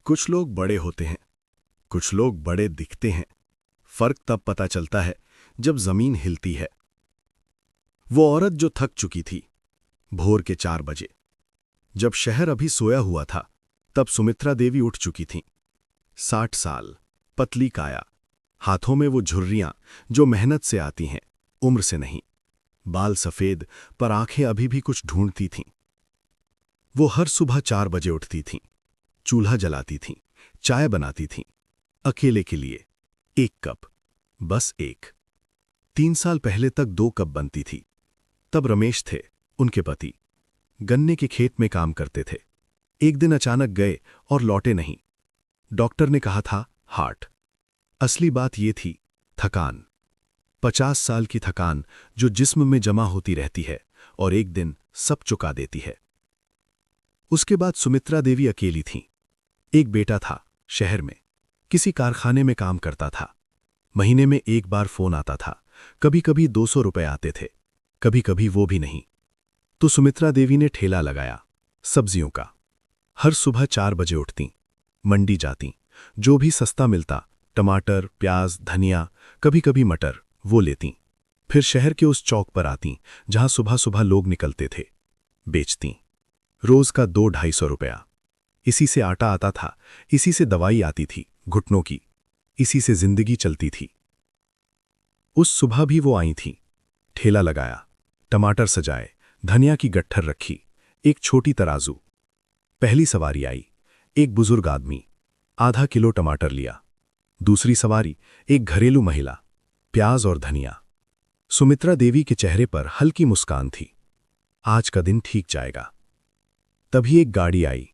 कुछ लोग बड़े होते हैं, कुछ लोग बड़े दिखते हैं। फर्क तब पता चलता है जब जमीन हिलती है। वो औरत जो थक चुकी थी, भोर के 4 बजे, जब शहर अभी सोया हुआ था, तब सुमित्रा देवी उठ चुकी थीं। 60 साल, पतली काया, हाथों में वो झुर्रियां जो मेहनत से आती हैं, उम्र से नहीं। बाल सफेद, पर आंखें अभी भी कुछ ढूंढती थीं। वो हर सुबह 4 बजे उठती थीं, चूल्हा जलाती थीं, चाय बनाती थीं, अकेले के लिए 1 कप, बस 1। 3 साल पहले तक 2 कप बनती थी। तब रमेश थे, उनके पति, गन्ने के खेत में काम करते थे। एक दिन अचानक गए और लौटे नहीं। डॉक्टर ने कहा था हार्ट। असली बात ये थी थकान। 50 साल की थकान जो जिस्म में जमा होती रहती है और एक दिन सब चुका देती है। उसके बाद सुमित्रा देवी अकेली थीं। एक बेटा था, शहर में किसी कारखाने में काम करता था। महीने में 1 बार फोन आता था, कभी कभी 200 रुपए आते थे, कभी कभी वो भी नहीं। तो सुमित्रा देवी ने ठेला लगाया, सब्जियों का। हर सुबह 4 बजे उठतीं, मंडी जातीं, जो भी सस्ता मिलता, टमाटर, प्याज, धनिया, कभी कभी मटर, वो लेतीं। फिर शहर के उस चौक पर आतीं जहां सुबह सुबह लोग निकलते थे, बेचतीं। रोज का 200-250 रुपया। इसी से आटा आता था, इसी से दवाई आती थी घुटनों की, इसी से जिंदगी चलती थी। उस सुबह भी वो आई थीं। ठेला लगाया, टमाटर सजाए, धनिया की गट्ठर रखी, एक छोटी तराजू। पहली सवारी आई, एक बुजुर्ग आदमी, आधा किलो टमाटर लिया। दूसरी सवारी, एक घरेलू महिला, प्याज और धनिया। सुमित्रा देवी के चेहरे पर हल्की मुस्कान थी। आज का दिन ठीक जाएगा। तभी एक गाड़ी आई,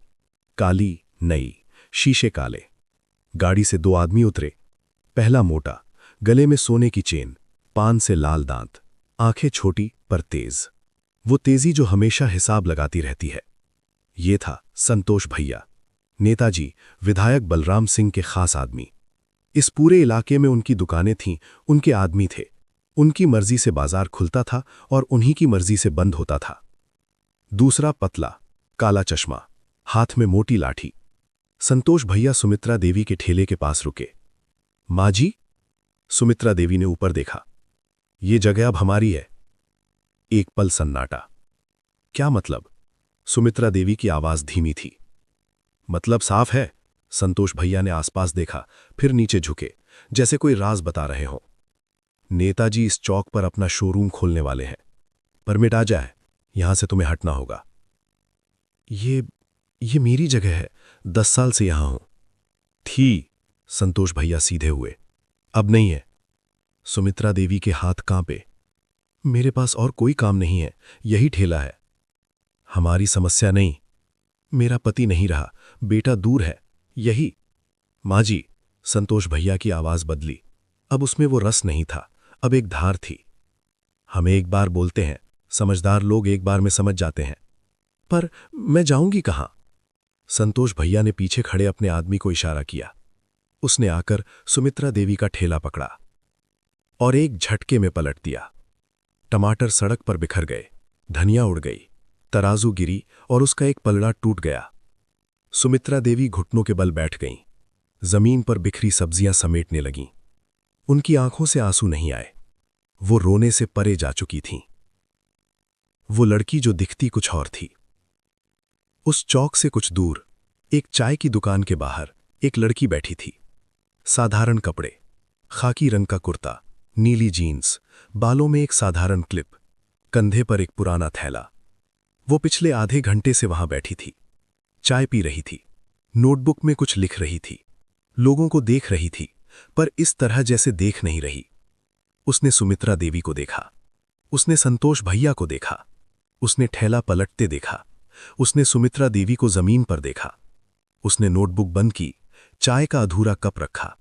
काली, नई, शीशे काले। गाड़ी से 2 आदमी उतरे। पहला मोटा, गले में सोने की चेन, पान से लाल दांत, आंखें छोटी पर तेज। वो तेजी जो हमेशा हिसाब लगाती रहती है। ये था संतोष भैया, नेताजी, विधायक बलराम सिंह के खास आदमी। इस पूरे इलाके में उनकी दुकानें थीं, उनके आदमी थे। उनकी मर्जी से बाजार खुलता था और उन्हीं की मर्जी से बंद होता था। दूसरा पतला, काला चश्मा, हाथ में मोटी लाठी। संतोष भैया सुमित्रा देवी के ठेले के पास रुके। माँ जी? सुमित्रा देवी ने ऊपर देखा। ये जगह अब हमारी है। एक पल सन्नाटा। क्या मतलब? सुमित्रा देवी की आवाज धीमी थी। मतलब साफ है। संतोष भैया ने आसपास देखा, फिर नीचे झुके, जैसे कोई राज बता रहे हों। नेताजी इस चौक पर अपना शोरूम खोलने वाले हैं। परमिट आ जाए, यहां से तुम्हें हटना होगा। ये मेरी जगह है, 10 साल से यहां हूं। थी। संतोष भैया सीधे हुए। अब नहीं है। सुमित्रा देवी के हाथ कांपे। मेरे पास और कोई काम नहीं है, यही ठेला है। हमारी समस्या नहीं। मेरा पति नहीं रहा, बेटा दूर है, यही। माँ जी, संतोष भैया की आवाज बदली। अब उसमें वो रस नहीं था, अब एक धार थी। हमें एक बार बोलते हैं, समझदार लोग एक बार में समझ जाते हैं। पर मैं जाऊंगी कहां? संतोष भैया ने पीछे खड़े अपने आदमी को इशारा किया। उसने आकर सुमित्रा देवी का ठेला पकड़ा और एक झटके में पलट दिया। टमाटर सड़क पर बिखर गए, धनिया उड़ गई, तराजू गिरी और उसका एक पलड़ा टूट गया। सुमित्रा देवी घुटनों के बल बैठ गईं, जमीन पर बिखरी सब्जियां समेटने लगीं। उनकी आंखों से आंसू नहीं आए, वो रोने से परे जा चुकी थीं। वो लड़की जो दिखती कुछ और थी। उस चौक से कुछ दूर, एक चाय की दुकान के बाहर, एक लड़की बैठी थी। साधारण कपड़े, खाकी रंग का कुर्ता, नीली जीन्स, बालों में एक साधारण क्लिप, कंधे पर एक पुराना थैला। वो पिछले आधे घंटे से वहां बैठी थी, चाय पी रही थी, नोटबुक में कुछ लिख रही थी, लोगों को देख रही थी, पर इस तरह जैसे देख नहीं रही। उसने सुमित्रा देवी को देखा, उसने संतोष भैया को देखा, उसने ठेला पलटते देखा, उसने सुमित्रा देवी को जमीन पर देखा। उसने नोटबुक बंद की, चाय का अधूरा कप रखा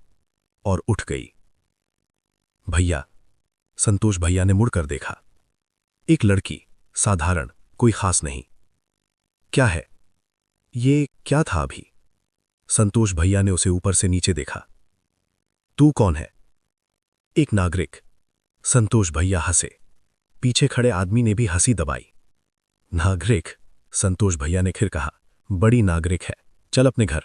और उठ गई। भैया, संतोष भैया ने मुड़कर देखा। एक लड़की, साधारण, कोई खास नहीं। क्या है ये? क्या था अभी? संतोष भैया ने उसे ऊपर से नीचे देखा। तू कौन है? एक नागरिक। संतोष भैया हंसे। पीछे खड़े आदमी ने भी हंसी दबाई। नागरिक? संतोष भैया ने फिर कहा, बड़ी नागरिक है, चल अपने घर।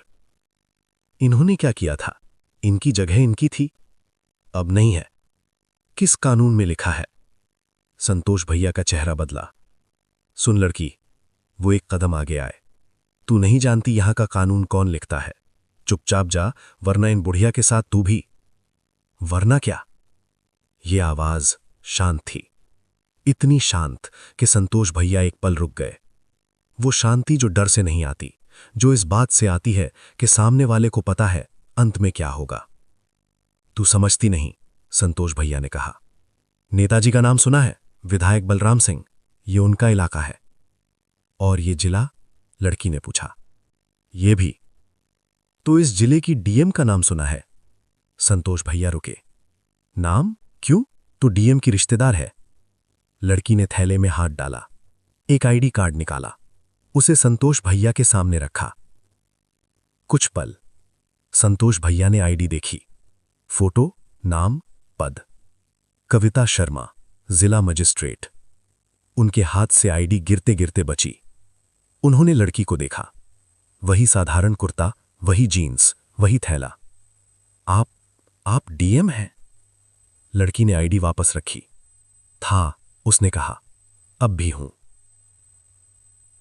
इन्होंने क्या किया था? इनकी जगह इनकी थी, अब नहीं है। किस कानून में लिखा है? संतोष भैया का चेहरा बदला। सुन लड़की, वो एक कदम आगे आए। तू नहीं जानती यहां का कानून कौन लिखता है। चुपचाप जा, वरना इन बुढ़िया के साथ तू भी। वरना क्या? ये आवाज शांत थी, इतनी शांत कि संतोष भैया एक पल रुक गए। वो शांति जो डर से नहीं आती, जो इस बात से आती है कि सामने वाले को पता है अंत में क्या होगा। तू समझती नहीं, संतोष भैया ने कहा। नेताजी का नाम सुना है? विधायक बलराम सिंह, ये उनका इलाका है। और ये जिला? लड़की ने पूछा। ये भी। तो इस जिले की डीएम का नाम सुना है? संतोष भैया रुके। नाम? क्यों? तू डीएम की रिश्तेदार है? लड़की ने थैले में हाथ डाला, एक आईडी कार्ड निकाला, उसे संतोष भैया के सामने रखा। कुछ पल संतोष भैया ने आईडी देखी। फोटो, नाम, पद, कविता शर्मा, जिला मजिस्ट्रेट। उनके हाथ से आईडी गिरते गिरते बची। उन्होंने लड़की को देखा। वही साधारण कुर्ता, वही जीन्स, वही थैला। आप डीएम हैं? लड़की ने आईडी वापस रखी। था, उसने कहा, अब भी हूं।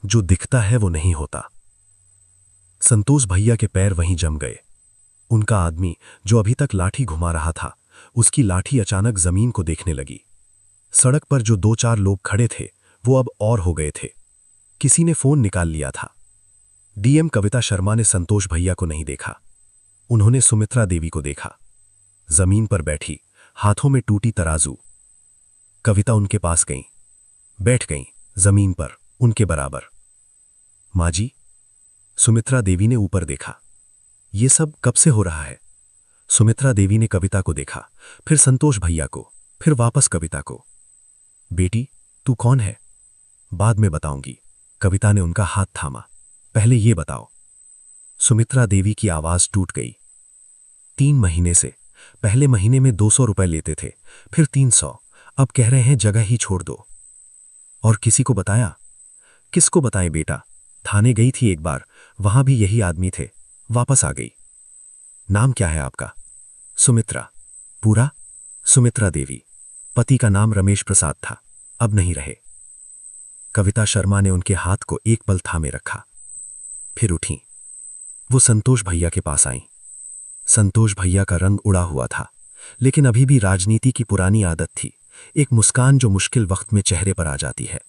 जो दिखता है वो नहीं होता। संतोष भैया के पैर वहीं जम गए। उनका आदमी जो अभी तक लाठी घुमा रहा था, उसकी लाठी अचानक जमीन को देखने लगी। सड़क पर जो 2-4 लोग खड़े थे वो अब और हो गए थे। किसी ने फोन निकाल लिया था। डीएम कविता शर्मा ने संतोष भैया को नहीं देखा। उन्होंने सुमित्रा देवी को देखा, जमीन पर बैठी, हाथों में टूटी तराजू। कविता उनके पास गई, बैठ गई जमीन पर उनके बराबर। माँ जी, सुमित्रा देवी ने ऊपर देखा। ये सब कब से हो रहा है? सुमित्रा देवी ने कविता को देखा, फिर संतोष भैया को, फिर वापस कविता को। बेटी, तू कौन है? बाद में बताऊंगी। कविता ने उनका हाथ थामा। पहले ये बताओ। सुमित्रा देवी की आवाज टूट गई। 3 महीने से, पहले महीने में 200 रुपए लेते थे, फिर 300, अब कह रहे हैं जगह ही छोड़ दो। और किसी को बताया? किसको बताएं बेटा? थाने गई थी एक बार, वहां भी यही आदमी थे, वापस आ गई। नाम क्या है आपका? सुमित्रा। पूरा? सुमित्रा देवी। पति का नाम रमेश प्रसाद था, अब नहीं रहे। कविता शर्मा ने उनके हाथ को एक पल थामे रखा, फिर उठी। वो संतोष भैया के पास आई। संतोष भैया का रंग उड़ा हुआ था, लेकिन अभी भी राजनीति की पुरानी आदत थी, एक मुस्कान जो मुश्किल वक्त में चेहरे पर आ जाती है।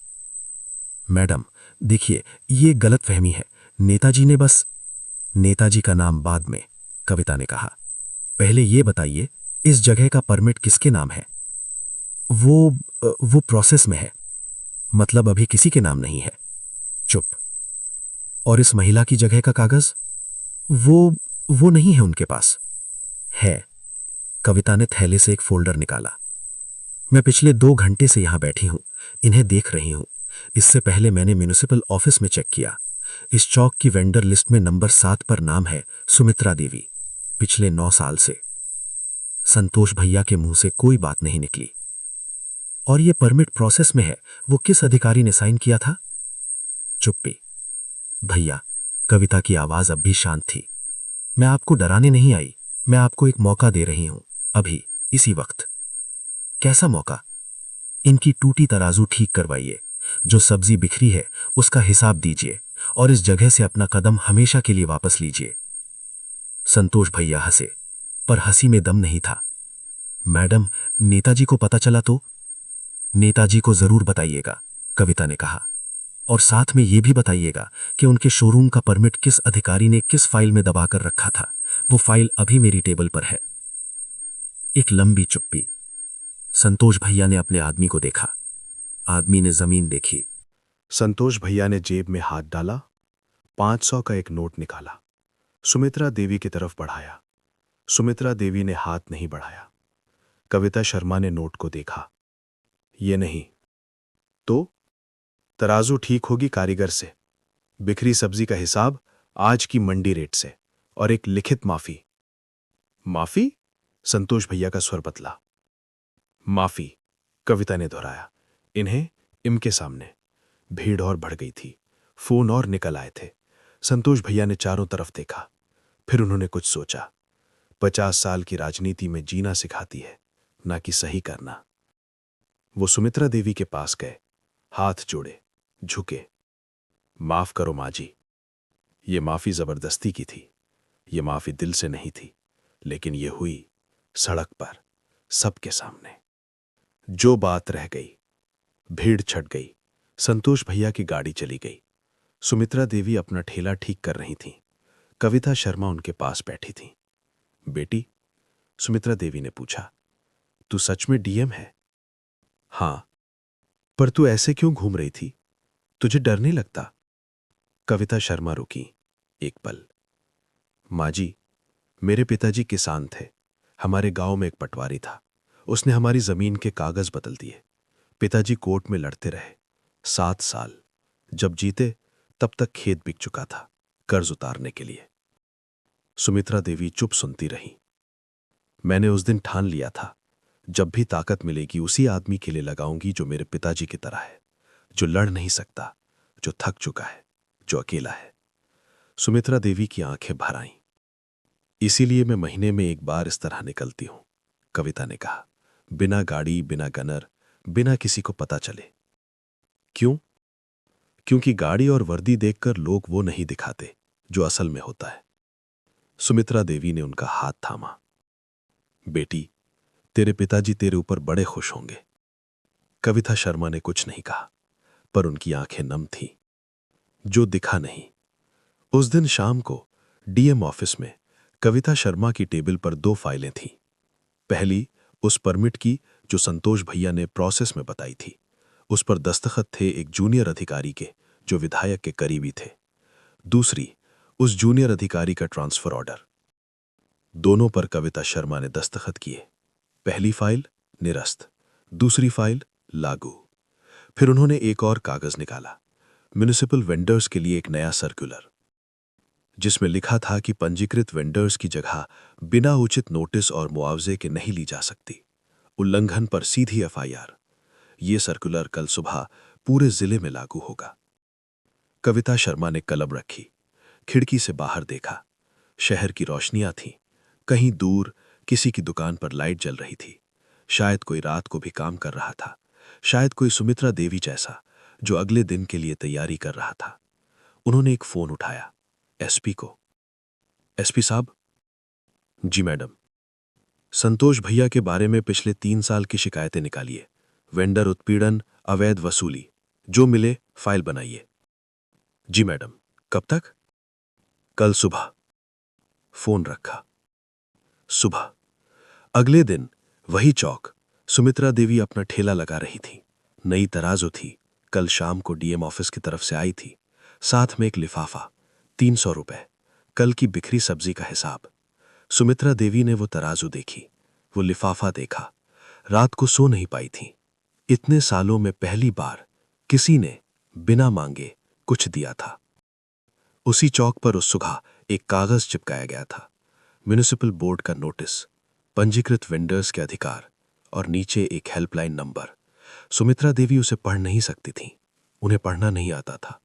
मैडम, देखिए, ये गलतफहमी है। नेताजी ने बस। नेताजी का नाम बाद में, कविता ने कहा। पहले ये बताइए, इस जगह का परमिट किसके नाम है? वो प्रोसेस में है। मतलब अभी किसी के नाम नहीं है? चुप। और इस महिला की जगह का कागज? वो नहीं है उनके पास। है। कविता ने थैले से एक फोल्डर निकाला। मैं पिछले 2 घंटे से यहां बैठी हूं, इन्हें देख रही हूं। इससे पहले मैंने म्युनिसिपल ऑफिस में चेक किया। इस चौक की वेंडर लिस्ट में नंबर 7 पर नाम है सुमित्रा देवी, पिछले 9 साल से। संतोष भैया के मुंह से कोई बात नहीं निकली। और ये परमिट प्रोसेस में है, वो किस अधिकारी ने साइन किया था? चुप्पी। भैया, कविता की आवाज अब भी शांत थी। मैं आपको डराने नहीं आई, मैं आपको एक मौका दे रही हूं, अभी, इसी वक्त। कैसा मौका? इनकी टूटी तराजू ठीक करवाइए, जो सब्जी बिखरी है उसका हिसाब दीजिए, और इस जगह से अपना कदम हमेशा के लिए वापस लीजिए। संतोष भैया हंसे, पर हंसी में दम नहीं था। मैडम, नेताजी को पता चला तो? नेताजी को जरूर बताइएगा, कविता ने कहा। और साथ में यह भी बताइएगा कि उनके शोरूम का परमिट किस अधिकारी ने किस फाइल में दबाकर रखा था। वो फाइल अभी मेरी टेबल पर है। एक लंबी चुप्पी। संतोष भैया ने अपने आदमी को देखा। आदमी ने जमीन देखी। संतोष भैया ने जेब में हाथ डाला, 500 का एक नोट निकाला, सुमित्रा देवी की तरफ बढ़ाया। सुमित्रा देवी ने हाथ नहीं बढ़ाया। कविता शर्मा ने नोट को देखा। ये नहीं तो? तराजू ठीक होगी कारीगर से, बिखरी सब्जी का हिसाब आज की मंडी रेट से, और एक लिखित माफी। माफी? संतोष भैया का स्वर बदला। माफी, कविता ने दोहराया, इन्हें इनके सामने। भीड़ और बढ़ गई थी, फोन और निकल आए थे। संतोष भैया ने चारों तरफ देखा। फिर उन्होंने कुछ सोचा। 50 साल की राजनीति में जीना सिखाती है, ना कि सही करना। वो सुमित्रा देवी के पास गए, हाथ जोड़े, झुके। माफ करो माँ जी। ये माफी जबरदस्ती की थी, ये माफी दिल से नहीं थी, लेकिन ये हुई सड़क पर, सबके सामने। जो बात रह गई, भीड़ छट गई। संतोष भैया की गाड़ी चली गई। सुमित्रा देवी अपना ठेला ठीक कर रही थीं। कविता शर्मा उनके पास बैठी थी। बेटी, सुमित्रा देवी ने पूछा, तू सच में डीएम है? हां। पर तू ऐसे क्यों घूम रही थी? तुझे डर नहीं लगता? कविता शर्मा रुकी एक पल। माँ जी, मेरे पिताजी किसान थे। हमारे गांव में एक पटवारी था। उसने हमारी जमीन के कागज बदल दिए। पिताजी कोर्ट में लड़ते रहे 7 साल। जब जीते तब तक खेत बिक चुका था, कर्ज उतारने के लिए। सुमित्रा देवी चुप सुनती रही। मैंने उस दिन ठान लिया था, जब भी ताकत मिलेगी उसी आदमी के लिए लगाऊंगी जो मेरे पिताजी की तरह है, जो लड़ नहीं सकता, जो थक चुका है, जो अकेला है। सुमित्रा देवी की आंखें भर आईं। इसीलिए मैं महीने में एक बार इस तरह निकलती हूं, कविता ने कहा, बिना गाड़ी, बिना गनर, बिना किसी को पता चले। क्यों? क्योंकि गाड़ी और वर्दी देखकर लोग वो नहीं दिखाते जो असल में होता है। सुमित्रा देवी ने उनका हाथ थामा। बेटी, तेरे पिताजी तेरे ऊपर बड़े खुश होंगे। कविता शर्मा ने कुछ नहीं कहा, पर उनकी आंखें नम थीं। जो दिखा नहीं। उस दिन शाम को डीएम ऑफिस में कविता शर्मा की टेबल पर 2 फाइलें थीं। पहली उस परमिट की जो संतोष भैया ने प्रोसेस में बताई थी। उस पर दस्तखत थे एक जूनियर अधिकारी के जो विधायक के करीबी थे। दूसरी उस जूनियर अधिकारी का ट्रांसफर ऑर्डर। दोनों पर कविता शर्मा ने दस्तखत किए। पहली फाइल निरस्त, दूसरी फाइल लागू। फिर उन्होंने एक और कागज निकाला, म्युनिसिपल वेंडर्स के लिए एक नया सर्कुलर, जिसमें लिखा था कि पंजीकृत वेंडर्स की जगह बिना उचित नोटिस और मुआवजे के नहीं ली जा सकती। उल्लंघन पर सीधी एफआईआर। ये सर्कुलर कल सुबह पूरे जिले में लागू होगा। कविता शर्मा ने कलम रखी, खिड़की से बाहर देखा। शहर की रोशनियां थीं। कहीं दूर किसी की दुकान पर लाइट जल रही थी। शायद कोई रात को भी काम कर रहा था। शायद कोई सुमित्रा देवी जैसा जो अगले दिन के लिए तैयारी कर रहा था। उन्होंने एक फोन उठाया, एसपी को। एसपी साहब। जी मैडम। संतोष भैया के बारे में पिछले 3 साल की शिकायतें निकालिए। वेंडर उत्पीड़न, अवैध वसूली, जो मिले फाइल बनाइए। जी मैडम। कब तक? कल सुबह। फोन रखा। सुबह अगले दिन वही चौक। सुमित्रा देवी अपना ठेला लगा रही थी। नई तराजू थी, कल शाम को डीएम ऑफिस की तरफ से आई थी। साथ में एक लिफाफा, 300 रुपए, कल की बिखरी सब्जी का हिसाब। सुमित्रा देवी ने वो तराजू देखी, वो लिफाफा देखा। रात को सो नहीं पाई थी। इतने सालों में पहली बार किसी ने बिना मांगे कुछ दिया था। उसी चौक पर उस सुबह एक कागज चिपकाया गया था, म्युनिसिपल बोर्ड का नोटिस, पंजीकृत वेंडर्स के अधिकार, और नीचे एक हेल्पलाइन नंबर। सुमित्रा देवी उसे पढ़ नहीं सकती थी, उन्हें पढ़ना नहीं आता था,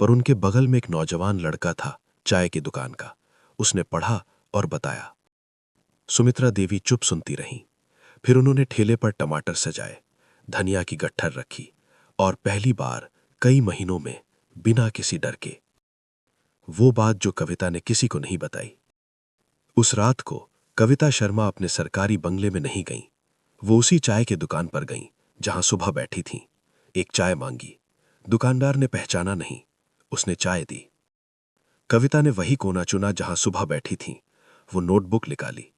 पर उनके बगल में एक नौजवान लड़का था चाय की दुकान का। उसने पढ़ा और बताया। सुमित्रा देवी चुप सुनती रहीं। फिर उन्होंने ठेले पर टमाटर सजाए, धनिया की गट्ठर रखी, और पहली बार कई महीनों में बिना किसी डर के वो बात जो कविता ने किसी को नहीं बताई। उस रात को कविता शर्मा अपने सरकारी बंगले में नहीं गईं। वो उसी चाय की दुकान पर गईं जहां सुबह बैठी थीं। एक चाय मांगी। दुकानदार ने पहचाना नहीं, उसने चाय दी। कविता ने वही कोना चुना जहां सुबह बैठी थीं। वो नोटबुक निकाली।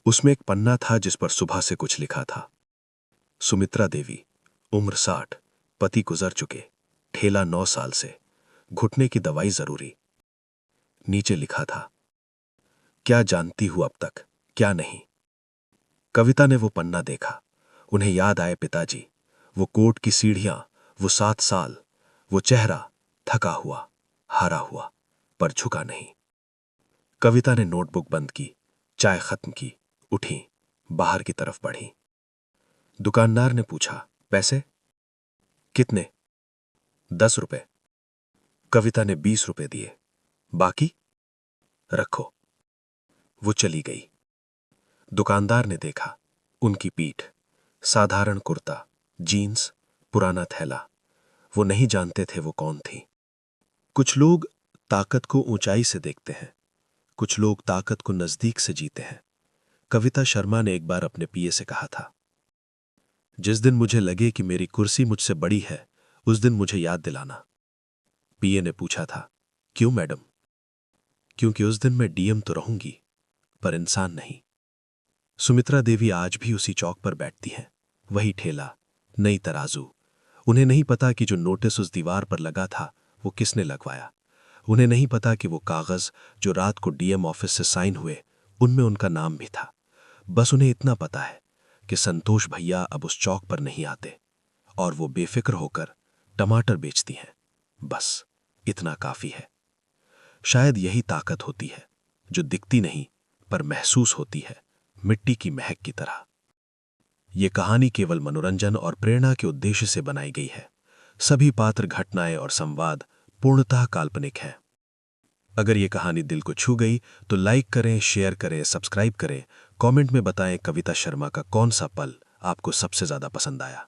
उसमें एक पन्ना था जिस पर सुबह से कुछ लिखा था। सुमित्रा देवी, उम्र 60, पति गुजर चुके, ठेला 9 साल से, घुटने की दवाई जरूरी। नीचे लिखा था, क्या जानती हूं अब तक, क्या नहीं। कविता ने वो पन्ना देखा। उन्हें याद आए पिताजी, वो कोर्ट की सीढ़ियां, वो 7 साल, वो चेहरा थका हुआ, हारा हुआ, पर झुका नहीं। कविता ने नोटबुक बंद की, चाय खत्म की, उठी, बाहर की तरफ बढ़ी। दुकानदार ने पूछा, पैसे कितने? 10 रुपए। कविता ने 20 रुपए दिए। बाकी रखो। वो चली गई। दुकानदार ने देखा, उनकी पीठ, साधारण कुर्ता, जीन्स, पुराना थैला। वो नहीं जानते थे वो कौन थी। कुछ लोग ताकत को ऊंचाई से देखते हैं, कुछ लोग ताकत को नजदीक से जीते हैं। कविता शर्मा ने एक बार अपने पीए से कहा था, जिस दिन मुझे लगे कि मेरी कुर्सी मुझसे बड़ी है, उस दिन मुझे याद दिलाना। पीए ने पूछा था, क्यों मैडम? क्योंकि उस दिन मैं डीएम तो रहूंगी, पर इंसान नहीं। सुमित्रा देवी आज भी उसी चौक पर बैठती हैं, वही ठेला, नई तराजू। उन्हें नहीं पता कि जो नोटिस उस दीवार पर लगा था वो किसने लगवाया। उन्हें नहीं पता कि वो कागज जो रात को डीएम ऑफिस से साइन हुए, उनमें उनका नाम भी था। बस उन्हें इतना पता है कि संतोष भैया अब उस चौक पर नहीं आते और वो बेफिक्र होकर टमाटर बेचती हैं। बस इतना काफी है। शायद यही ताकत होती है जो दिखती नहीं पर महसूस होती है, मिट्टी की महक की तरह। ये कहानी केवल मनोरंजन और प्रेरणा के उद्देश्य से बनाई गई है। सभी पात्र, घटनाएं और संवाद पूर्णतः काल्पनिक हैं। अगर ये कहानी दिल को छू गई तो लाइक करें, शेयर करें, सब्सक्राइब करें। कमेंट में बताएं कविता शर्मा का कौन सा पल आपको सबसे ज्यादा पसंद आया।